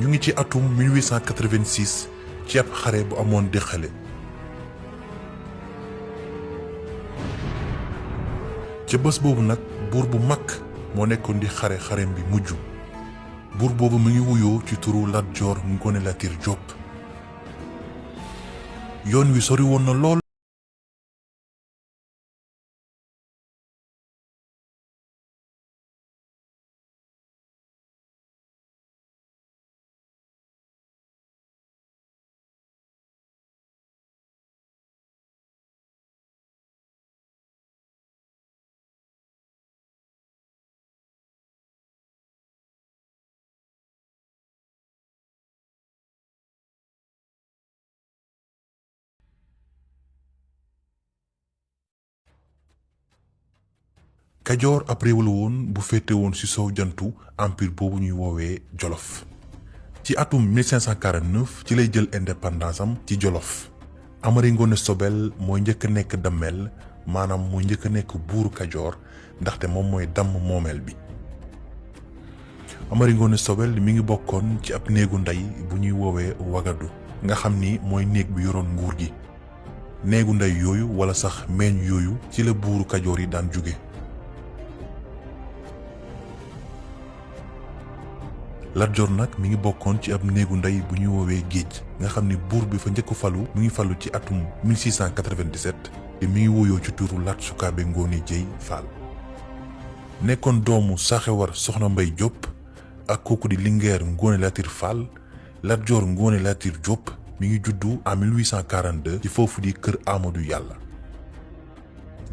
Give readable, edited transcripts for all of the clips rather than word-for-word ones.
ñu ngi ci atum 1886 ci ab xare bu amoon Dexële. ca bés boobu nag buur bu mag moo nekkoon di xarem bi mujj. buur boobu mu ngi wuyoo ci turu Lat Joor Ngoone Latiir Jóob. yoon wi sori woon na lool. Kajoor ab réew la woon bu féete woon ci sow jantu empire boobu ñuy woowee Jolof. ci atum 1549 ci lay jël indépendance am ci Jolof. Amari Ngoone Sobel mooy njëkk a nekk dammel, maanaam mooy njëkk a nekk buuru Kajoor ndaxte moom mooy damm moomeel bi. Amari Ngoone Sobel mi ngi bokkoon ci ab néegu ndey bu ñuy woowee Wagadu nga xam ni mooy néeg bi yoroon nguur gi. néegu ndey yooyu wala sax meeñ yooyu ci la buuru Kajoor yi daan jóge. Lat Joor nag mi ngi bokkoon ci ab néegu ndey bu ñuy woowee Géej nga xam ni buur bi fa njëkk falu mi ngi falu ci atum 1697 te mi ngi wuyoo ci turu Lat Sukaabe Ngoone Jéy Faal. nekkoon doomu Saxewar Soxna Mbay Jóob ak kooku di Lingeer Ngoone Latiir Faal. Lat Joor Ngoone Latiir Jóob mi ngi juddu en 1842 ci foofu di kër Amadou Yàlla.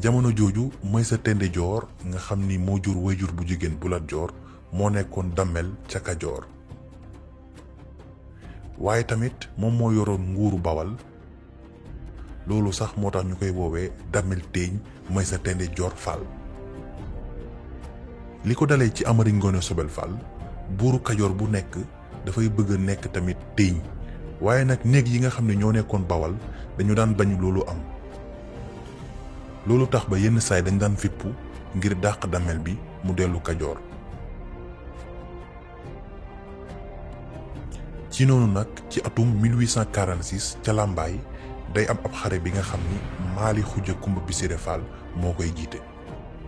jamono jooju Maysa Tende Joor nga xam ni moo jur wayjur bu jigéen bu Lat Joor moo nekkoon dammel ca Kajoor. waaye tamit moom moo yoroon nguuru Bawal. loolu sax moo tax ñu koy woowee dammel téeñ Maysa Tende Joor Faal. li ko dalee ci Amari Ngoone Sobel Faal buuru Kajoor bu nekk dafay bëgg a nekk tamit téeñ, waaye nag néeg yi nga xam ne ñoo nekkoon Bawal dañu daan bañ loolu am. loolu tax ba yenn saay dañ daan fippu ngir dàq dammel bi mu dellu Kajoor. ci noonu nag ci atum 1846 ca Lambaay day am ab xare bi nga xam ni Maali Xuja Kumba Bisire Faal moo koy jiite.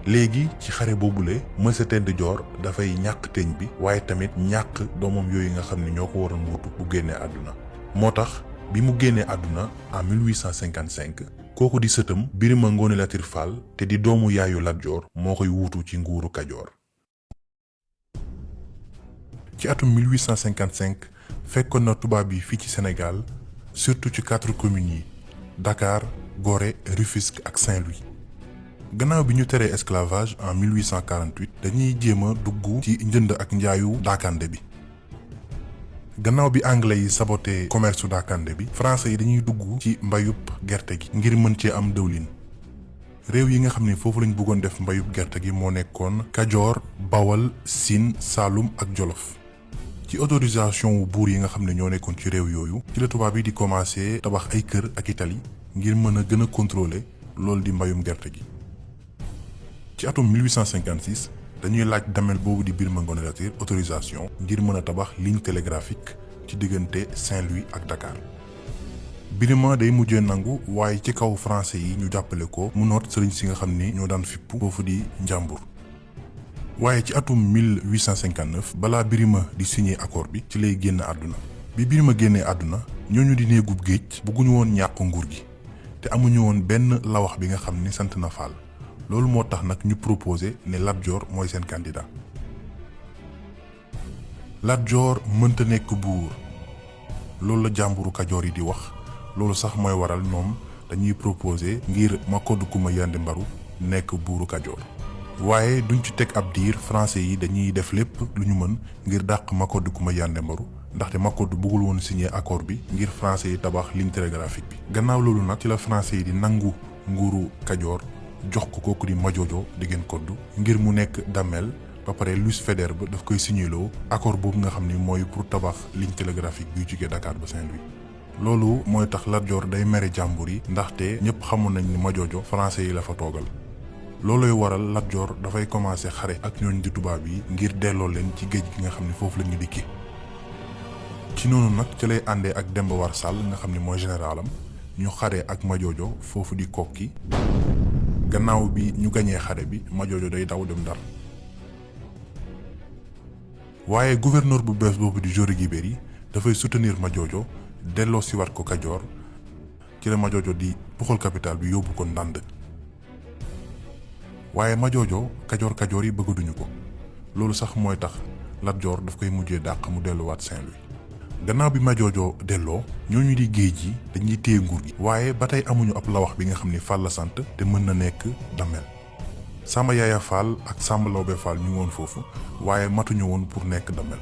léegi ci xare boobule Maysa Tende Joor dafay ñàkk teeñ bi waaye tamit ñàkk doomam yooyu nga xam ne ñoo ko waroon wuutu bu génnee àdduna. moo tax bi mu génnee àdduna en 1855 kooku di sëtam Birima Ngoone Latiir Faal te di doomu yaayu Lat Joor moo koy wuutu ci nguuru Kajoor. ci atum 1855 fekkoon na tubaab yi fii ci Sénégal surtout ci 4 communes yi Dakar, Gorée, Rufisque ak Saint-Louis. gannaaw bi ñu teree esclavage en 1848 dañuy jéem a dugg ci njënd ak njaayu daakande bi. gannaaw bi anglais yi saboté commerce daakande bi français yi dañuy dugg ci mbayub gerte gi ngir mën cee am dëwlin. réew yi nga xam ne foofu lañ bëggoon def mbayub gerte gi moo nekkoon Kajoor, Bawal, Siin, Saalum ak Jolof. ci autorisation wu buur yi nga xam ne ñoo nekkoon ci réew yooyu ci la tubaab yi di commencé tabax ay kër ak i tali ngir mën a gën a contrôler loolu di mbayum gerte gi. ci atum 1856 dañuy laaj damel boobu di Birima Ngoone Latiir autorisation ngir mën a tabax ligne télégraphique ci diggante Saint-Louis ak Dakar. Birima day mujjee nangu waaye ci kaw français yi ñu jàppale ko mu noot sëriñ si nga xam ni ñoo daan fippu foofu di Njàmbur. waaye ci atum 1859 balaa Birima di signé accord bi ci lay génn àdduna. bi Birima génnee àdduna ñooñu di néegub géej bëgguñu woon ñàkk nguur gi te amuñu woon benn lawax bi nga xam ni sant na Faal. loolu moo tax nag ñu proposé ne Lat Joor mooy seen candidat. Lat Joor mënta nekk buur loolu la jàmburu Kajoor yi di wax. loolu sax mooy waral ñoom dañuy proposé ngir Makoddu Kumba Yande Mbaru nekk buuru Kajoor. waaye duñ ci teg ab diir français yi dañuy def lépp lu ñu mën ngir dàq Makoddu Kumba Yande Mbaru ndaxte Makoddu bëggul woon signé accord bi ngir français yi tabax ligne télégraphique bi. gannaaw loolu nag ci la français yi di nangu nguuru Kajoor jox ko kooku di Majoojo Degen Koddu ngir mu nekk dammel ba pare Louis Faidherbe daf koy signéloo accord boobu nga xam ni mooy pour tabax ligne télégraphique buy jugee Dakar ba Saint-Louis. loolu mooy tax Lat Joor day mere jàmbur yi ndaxte ñëpp xamoon nañ ni Majoojo français yi la fa toogal. loolooy waral Lat Joor dafay commencé xare ak ñooñ di tubaab yi ngir delloo leen ci géej gi nga xam ne foofu la ñu dikki. ci noonu nag ci lay àndee ak Demba War Sall nga xam ni mooy généralam ñu xare ak Majoojo foofu di Kokki. gannaaw bi ñu gañee xare bi Majoojo day daw dem Ndar. waaye gouverneur bu bees boobu di Jory Guibéry dafay soutenir Majoojo delloo si wat ko Kajoor. ci la Majoojo di puxal capital bi yóbbu ko Ndànd. waaye Majoojo kajoor yi bëggaduñu ko loolu sax mooy tax Lat Joor daf koy mujjee dàq mu delluwaat Saint-Louis. gannaaw bi Majoojo delloo ñooñu di géej gi dañuy téye nguur gi. waaye ba tey amuñu ab lawax bi nga xam ni Fall la sant te mën na nekk Damel. Samba Yaaya Fall ak Samba Lawbe Fall ñu ngi woon foofu waaye matuñu woon pour nekk Damel.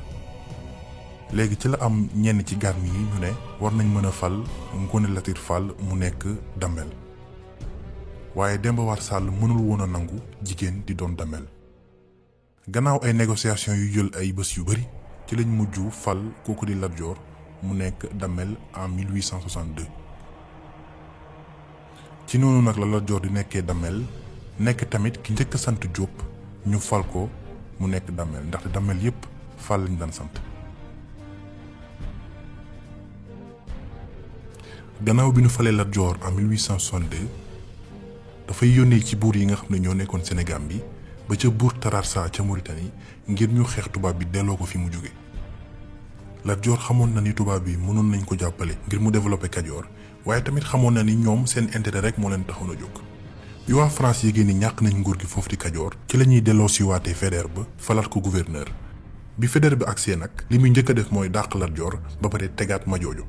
léegi ci la am ñenn ci garmi yi ñu ne war nañ mën a fal Ngoné Latyr Fall mu nekk Damel. waaye Demba War Sall mënul woon a nangu jigéen di doon Damel. gannaaw ay négociations yu jël ay bés yu bari ci lañ mujj fal kooku di Lat Joor mu nekk Damel en 1862. ci noonu nag la Lat Joor di nekkee Damel nekk tamit ki njëkk sant Diop ñu fal ko mu nekk Damel ndaxte Damel yépp Fall lañ daan sant. gannaaw bi ñu falee Lat Joor en 1862 dafay yónnee ci buur yi nga xam ne ñoo nekkoon Sénégal bi ba ca buur Tararsa ca Mauritanie ngir ñu xeex tubaab bi delloo ko fi mu jóge. Lat Joor xamoon na ni tubaab bi mënoon nañ ko jàppale ngir mu développer Kajoor waaye tamit xamoon na ni ñoom seen intérêt rek moo leen taxoon a jóg. bi waa France yégée ni ñàkk nañ nguur gi foofu di Kajoor ci la ñuy delloo si waatee Faidherbe ba falaat ko gouverneur. bi Faidherbe bi agsee nag li muy njëkk a def mooy dàq Lat Joor ba pare tegaat Majoojo.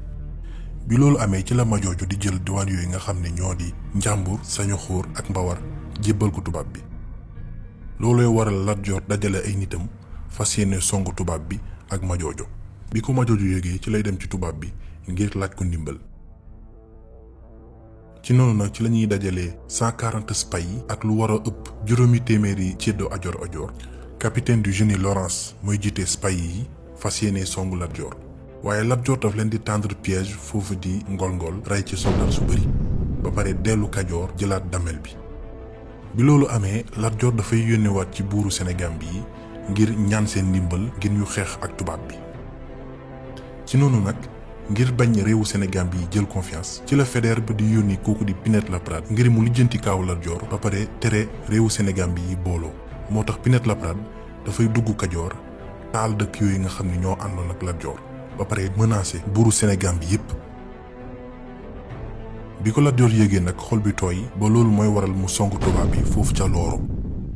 bi loolu amee ci la Majoojo di jël diwaan yooyu nga xam ne ñoo di Njàmbur Sañoxóor ak Mbawar jébbal ko tubaab bi. loolooy waral Lat Joor dajale ay nitam fas yéene songu tubaab bi ak Majoojo. bi ko Majoojo yégee ci lay dem ci tubaab bi ngir laaj ko ndimbal. ci noonu nag ci la ñuy dajalee 140 spay yi ak lu war a ëpp juróomi téeméeri ceddo ajoor capitaine du génie Lawrence mooy jiite spay yi fas yéene songu Lat Joor. waaye Lat Joor daf leen di tendre piège foofu di ngol-ngol rey ci soldat su bëri ba pare dellu Kajoor jëlaat Damel bi. bi loolu amee Lat Joor dafay yónnewaat ci buuru Sénégal bi ngir ñaan seen ndimbal ngir ñu xeex ak tubaab bi. ci noonu nag ngir bañ réewu Sénégal bi jël confiance ci la Faidherbe di yónni kooku di Pinet-Laprade ngir mu lijjanti kaawu Lat Joor ba pare tere réewu Sénégal bi booloo. moo tax Pinet-Laprade dafay dugg Kajoor taal dëkk yooyu nga xam ne ñoo àndoon ak Lat Joor ba pare menacé buuru Sénégal bi yépp. bi ko Lat Joor yéegee nag xol bi tooy ba loolu mooy waral mu song tubaab bi foofu ca Looro.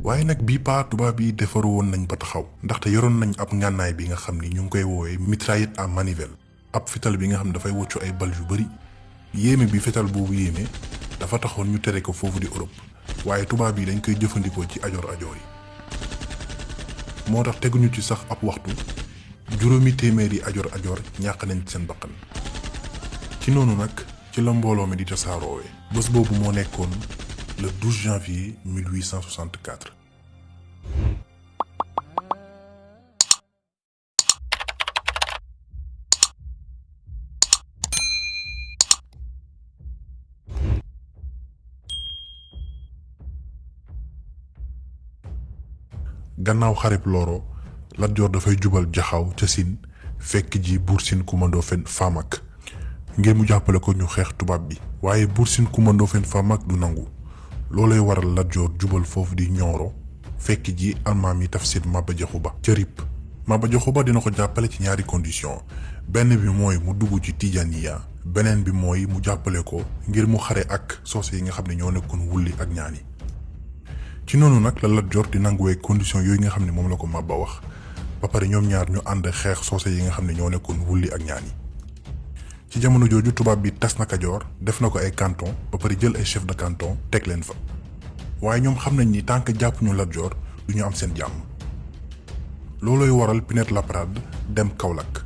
waaye nag bii paa tubaab yi defaru woon nañ ba taxaw ndaxte yoroon nañ ab ngànnaay bi nga xam ni ñu ngi koy woowee mitraillette à manivelle ab fital bi nga xam ne dafay woccu ay bal yu bari. yéeme bi fital boobu yéeme dafa taxoon ñu tere ko foofu di Europe waaye tubaab yi dañ koy jëfandikoo ci ajoor yi. moo tax teguñu ci sax ab waxtu juróomi téeméeri ajoor ñàkk nañ seen bakkan. ci noonu nag ci la mbooloo mi di tasaaroowee bés boobu moo nekkoon le 12 janvier 1864. gannaaw xareb Looro Lat Joor dafay jubal Jaxaw ca Siin fekk ji Buur Siin Kumba Ndoofeen Faamak ngir mu jàppale ko ñu xeex tubaab bi. waaye Buur Siin Kumba Ndoofeen Faamak du nangu loolay waral Lat Joor jubal foofu di Ñooro fekk ji almaami Tafsir Maba Jaxu Ba ca Rip. Maba Jaxu Ba dina ko jàppale ci ñaari condition benn bi mooy mu dugg ci Tijaaniya beneen bi mooy mu jàppale ko ngir mu xare ak soose yi nga xam ne ñoo nekkoon Wulli ak Ñaani. ci noonu nag la Lat Joor di nanguwee condition yooyu nga xam ne moom la ko Maba wax ba pare ñoom ñaar ñu ànd xeex soose yi nga xam ne ñoo nekkoon Wulli ak Ñaani. ci jamono jooju tubaab bi tas na Kajoor def na ko ay canton ba pare jël ay chef de canton teg leen fa waaye ñoom xam nañ ni tant que jàpp ñu Lat Joor du ñu am seen jàmm. loolooy waral Pinet-Laprade dem Kaolack.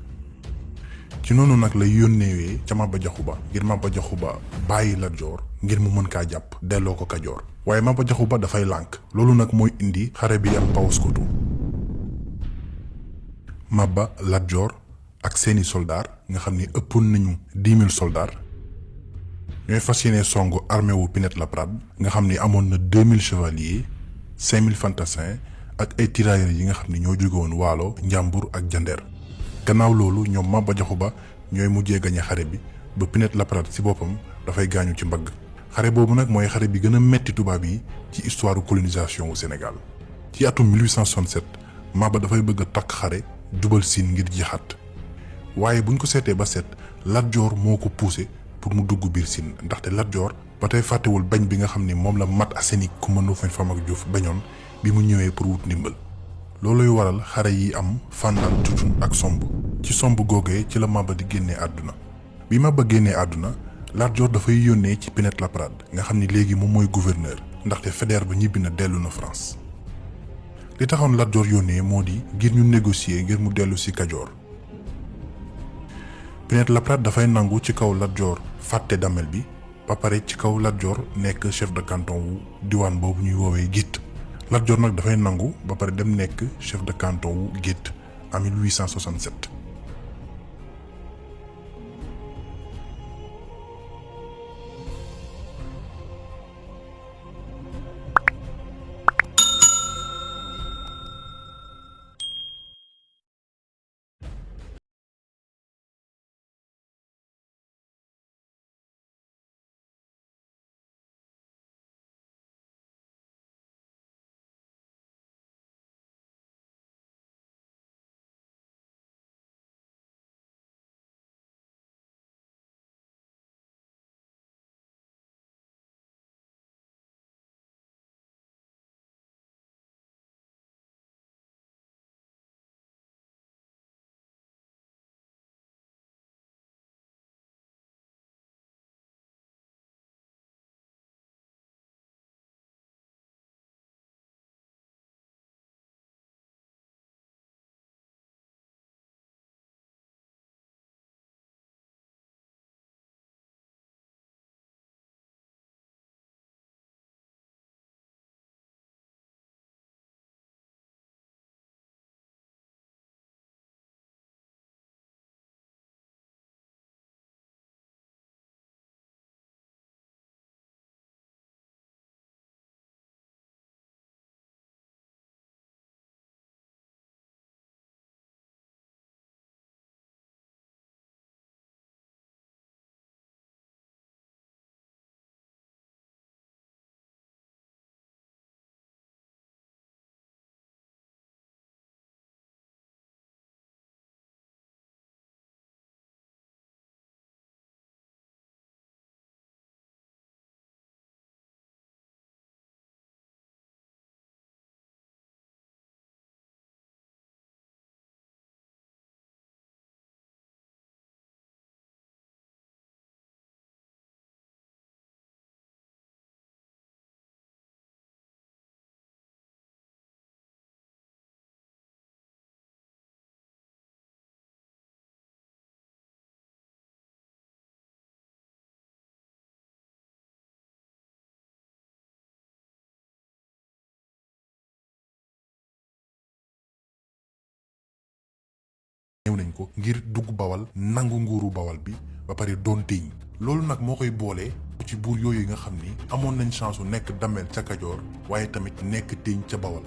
ci noonu nag lay yónneewee ca Maba Jaxu Ba ngir Maba Jaxu Ba bàyyi Lat Joor ngir mu mën kaa jàpp delloo ko Kajoor. waaye Maba Jaxu Ba dafay lànk loolu nag mooy indi xare bi am Paoskoto. Maba Lat Joor ak seeni soldaar nga xam ni ëppoon nañu 10 000 soldats ñooy fas yéene songu armée wu Pinet-Laprade nga xam ni amoon na 2000 chevaliers 5000 fantassins ak ay tirailleurs yi nga xam ni ñoo jóge woon Waalo Njàmbur ak Jandeer. gannaaw loolu ñoom Maba Jaxu Ba ñooy mujjee gañe xare bi ba Pinet-Laprade ci boppam dafay gaañu ci mbagg. xare boobu nag mooy xare bi gën a metti tubaab yi ci histoire colonisation au Sénégal. ci atum 1867 Maba dafay bëgg a takk xare jubal Siin ngir jixaat waaye buñ ko seetee ba seet Lat Joor moo ko poussé pour mu dugg biir Siin ndaxte Lat Joor ba tey fàttewul bañ bi nga xam ni moom la Mat Aseni Coumba Ndoffène Famaak Diouf bañoon bi mu ñëwee pour wut ndimbal. looluy waral xare yi am Fandaan Tutun ak Somb. ci Somb googee ci la Maba di génnee àdduna. bi Maba génnee àdduna Lat Joor dafay yónnee ci Pinet-Laprade nga xam ni léegi moom mooy gouverneur ndaxte Faidherbe ba ñibbi na dellu na France. li taxoon Lat Joor yónnee moo di ngir ñu négocier ngir mu dellu si Kajoor. Pinet-Laprade dafay nangu ci kaw Lat Joor fàtte damel bi ba pare ci kaw Lat Joor nekk chef de canton wu diwaan boobu ñuy woowee Guit. Lat Joor nag dafay nangu ba pare dem nekk chef de canton wu Guit en 1867. ñëw nañ ko ngir dugg Bawal nangu nguuru Bawal bi ba pare doon téeñ loolu nag moo koy boole ci buur yooyu nga xam ni amoon nañ chance u nekk damel ca Kajoor waaye tamit nekk téeñ ca Bawal.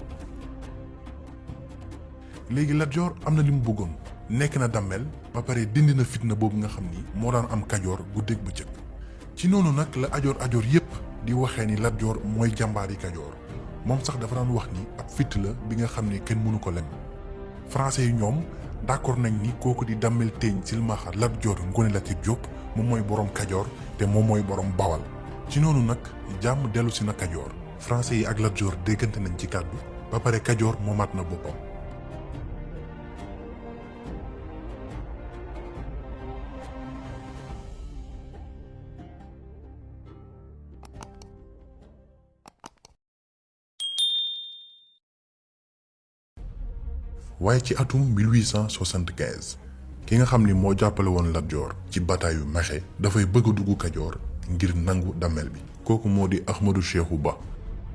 léegi Lat Joor am na li mu bëggoon nekk na damel ba pare dindi na fitna boobu nga xam ni moo daan am Kajoor guddeeg bëccëg ci noonu nag la ajoor yépp di waxee ni Lat Joor mooy jàmbaari Kajoor moom sax dafa daan wax ni ab fitt la bi nga xam ni kenn mënu ko lem. français yi ñoom d'accord nañ ni kooku di Damel Teeñ Silmaxa Lat Joor Ngoone Latiir Jóob moom mooy borom Kajoor te moom mooy borom Bawal. ci noonu nag jàmm dellu si na Kajoor français yi ak Lat Joor déggante nañ ci kàddu ba pare Kajoor moomaat na boppam. waaye ci atum 1875 ki nga xam ni moo jàppale woon Lat Joor ci bataayu Mexe dafay bëgg a dugg Kajoor ngir nangu damel bi kooku moo di Ahmadou Cheikhou Ba.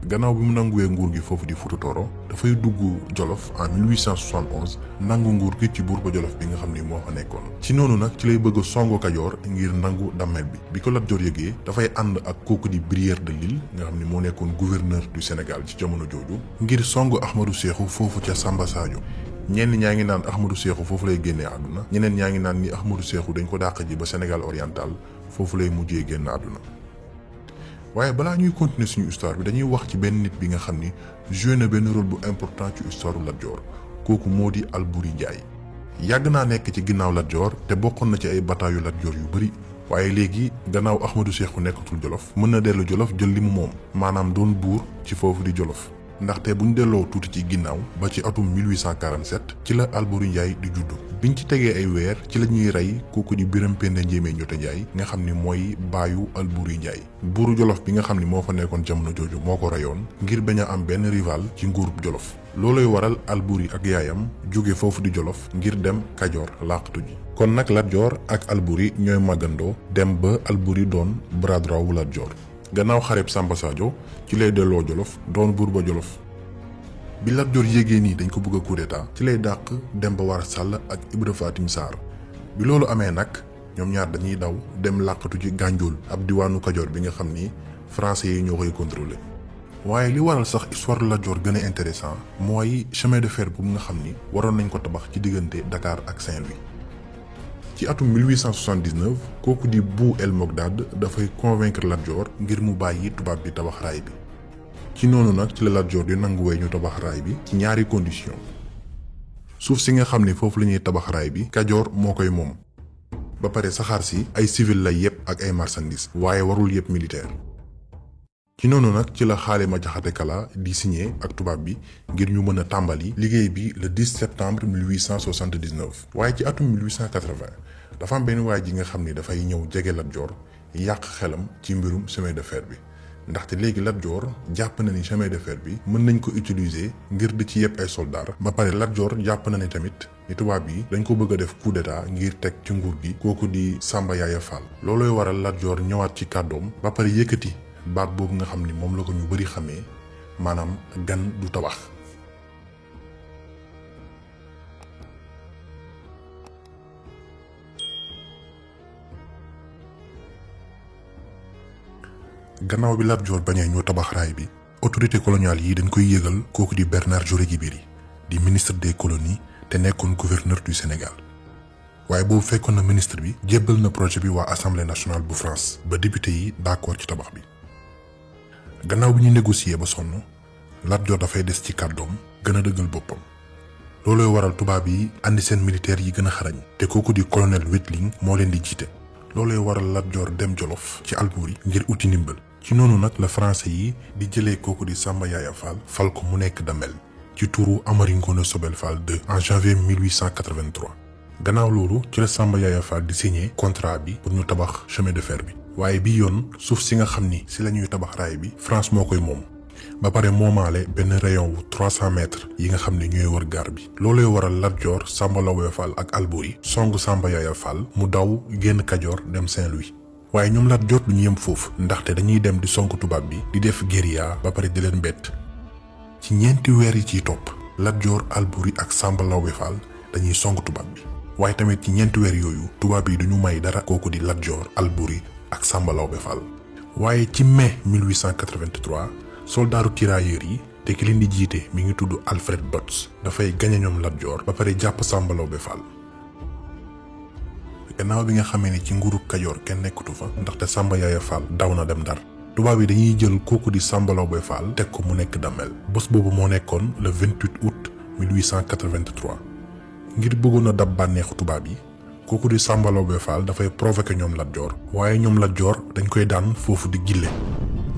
gannaaw bi mu nanguwee nguur gi foofu di Fuuta Tooro dafay dugg Jolof en 1871 nangu nguur gi ci buur ba Jolof bi nga xam ni moo fa nekkoon. ci noonu nag ci lay bëgg a songo Kajoor ngir nangu damel bi ko Lat Joor yëgee dafay ànd ak kooku di Brière de Lille nga xam ni moo nekkoon gouverneur du Sénégal ci jamono jooju ngir songo Ahmadou Cheikhou foofu ca Samba Sadio. ñenn ñaa ngi naan Ahmadou Sékou foofu lay génnee àdduna ñeneen ñaa ngi naan ni Ahmadou Sékou dañ ko dàq ji ba Sénégal oriental foofu lay mujjee génn àdduna. waaye balaa ñuy continuer suñu histoire bi dañuy wax ci benn nit bi nga xam ni joué na benn rôle bu important ci histoire Lat Dior kooku moo di Alboury Ndiaye. yàgg naa nekk ci ginnaaw Lat Dior te bokkoon na ci ay bataayu Lat Dior yu bëri waaye léegi gannaaw Ahmadou Sékou nekkatul Jolof mën na dellu Jolof jël li mu moom maanaam doon buur ci foofu di Jolof. ndaxte buñ delloo tuuti ci ginnaaw ba ci atum 1847 ci la Alboury Ndiaye di juddu biñ ci tegee ay weer ci la ñuy rey kooku di Biram Penda Njéemé Njoota Ndiaye nga xam ni mooy baayu Alboury Ndiaye buuru Jolof bi nga xam ni moo fa nekkoon jamono jooju moo ko reyoon ngir bañ a am benn rival ci nguurub Jolof looloy waral Alboury ak yaayam jóge foofu di Jolof ngir dem Kajoor làqatu ji kon nag Lat Dior ak Alboury ñooy màggandoo dem ba Alboury doon bras droit wu Lat Dior gannaaw xareb Samba Sadio ci lay delloo Jolof doon buur ba Jolof bi Lat Dior yégée nii dañ ko bëgg a coup d'état ci lay dàq Demba War Sall ak Ibra Fatim Sarr bi loolu amee nag ñoom ñaar dañuy daw dem làqatu ci Gànjool ab diwaanu Kajoor bi nga xam ni français yi ñoo koy contrôler waaye li waral sax histoire Lat Dior gën a intéressant mooy chemin de fer boobu nga xam ni waroon nañ ko tabax ci diggante Dakar ak Saint-Louis ci atum 1879 kooku di Bou El Mogdad dafay convaincre Lat Dior ngir mu bàyyi tubaab bi tabax raay bi ci noonu nag ci la Lat Dior di nanguwee ñu tabax raay bi ci ñaari condition suuf si nga xam ni foofu la ñuy tabax raay bi Kajoor moo koy moom ba pare saxaar si ay civil lay yépp ak ay marchandises waaye warul yépp militaire ci noonu nag ci la Xaalima Jaxate Kala di signé ak tubaab bi ngir ñu mën a tàmbali liggéey bi le 10 septembre 1879 waaye ci atum 1880 dafa am benn waay ji nga xam ni dafay ñëw jege Lat Dior yàq xelam ci mbirum chemin de fer bi ndaxte léegi Lat Dior jàpp na ni chemin de fer bi mën nañ ko utiliser ngir di ci yépp ay soldats ba pare Lat Dior jàpp na ni tamit ni tubaab yi dañ ko bëgg a def coup d'état ngir teg ci nguur gi kooku di Samba Yaaya Fall loolooy waral Lat Dior ñëwaat ci kàddoom ba pare yëkkati baat boobu nga xam ni moom la ko ñu bari xamee maanaam gan du tabax gannaaw bi Lat Dior bañee ñoo tabax raay bi autorité coloniale yi dañ koy yëgal kooku di Bernard Dioré Djibiri di ministre des colonies te nekkoon gouverneur du Sénégal waaye boobu fekkoon na ministre bi jébbal na projet bi waa assemblée nationale bu France ba député yi d'accord ci tabax bi gannaaw bi ñu négocier ba sonn Lat Dior dafay des ci kàddoom gën a dëggal boppam loolooy waral tubaab yi andi seen militaire yi gën a xarañ te kooku di colonel Wetling moo leen di jiite loolooy waral Lat Dior dem Jolof ci Alboury ngir uti ndimbal ci noonu nag la français yi di jëlee kooku di Samba Yaaya Fall fal ko mu nekk Damel ci turu Amari Ngoone Sobel Fall II en janvier 1883 gannaaw loolu ci la Samba Yaaya Fall di signé contrat bi pour ñu tabax chemin de fer bi waaye bi yoon suuf si nga xam ni si la ñuy tabax raay bi France moo koy moom ba pare moomaale benn rayon wu 300 mètres yi nga xam ne ñooy wër gaar bi loolooy waral Lat Dior Samba Laobé Fall ak Alboury songu Samba Yaaya Fall mu daw génn Kajoor dem Saint-Louis waaye ñoom Lat Dior du ñu yem foofu ndaxte dañuy dem di songu tubaab bi di def guérilla ba pare di leen bett ci ñeenti weer yi ciy topp Lat Dior Alboury ak Samba Laobé Fall dañuy songu tubaab bi waaye tamit ci ñeenti weer yooyu tubaab yi duñu may dara kooku di Lat Dior Alboury ak Samba Laobé Fall waaye ci mai 1883 soldaaru tirailleurs yi te ki leen di jiite mi ngi tudd Alfred Dots dafay gañe ñoom Lat Dior ba pare jàpp Samba Laobé Fall gannaaw bi nga xamee ni ci nguuru Kajoor kenn nekkatu fa ndaxte Samba Yaaya Fall daw na dem Ndar tubaab yi dañuy jël kooku di Samba Laobé Fall teg ko mu nekk Damel bés boobu moo nekkoon le 28 août 1883 ngir bëggoon a dab bànneexu tubaab yi kooku di Samba Laobé Fall dafay provoquer ñoom Lat Dior waaye ñoom Lat Dior dañ koy daan foofu di Gille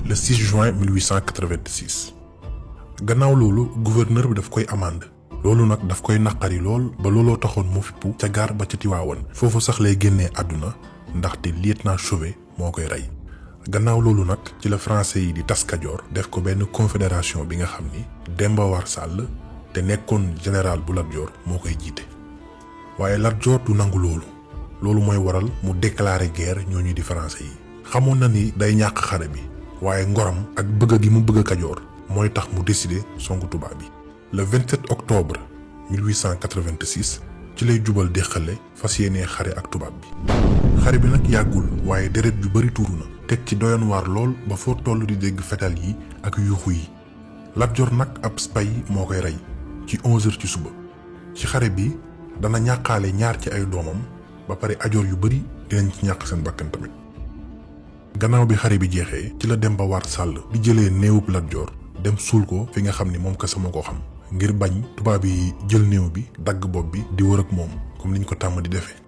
le 6 juin 1886 gannaaw loolu gouverneur bi daf koy amande loolu nag daf koy naqari lool ba looloo taxoon mu fippu ca gaar ba ca Tiwaawan foofu sax lay génnee àdduna ndaxte lieutenant Chauvet moo koy rey gannaaw loolu nag ci la français yi di tas Kajoor def ko benn confédération bi nga xam ni Demba War Sall te nekkoon général bu Lat Dior moo koy jiite waaye Lat Dior du nangu loolu mooy waral mu déclarer guerre ñooñu di français yi xamoon na ni day ñàkk xare bi waaye ngoram ak bëgg gi mu bëgg Kajoor mooy tax mu décider songu tubaab bi le 27 octobre 1886 ci lay jubal Dexële fas yéenee xare ak tubaab bi xare bi nag yàggul waaye deret yu bari tuuru na teg ci doyoon waar lool ba foo toll di dégg fetal yi ak yuuxu yi Lat Dior nag ab spay moo koy rey ci 11h ci suba ci xare bi dana ñàkkaale ñaar ci ay doomam ba pare ajoor yu bari dinañ ci ñàkk seen bakkan tamit. gannaaw bi xare bi jeexee ci la Demba War Sall di jëlee néewub Lat Joor dem suul ko fi nga xam ni moom kese moo ko xam ngir bañ tubaab yi jël néew bi dagg bopp bi di wër ak moom comme niñ ko tàmm di defee.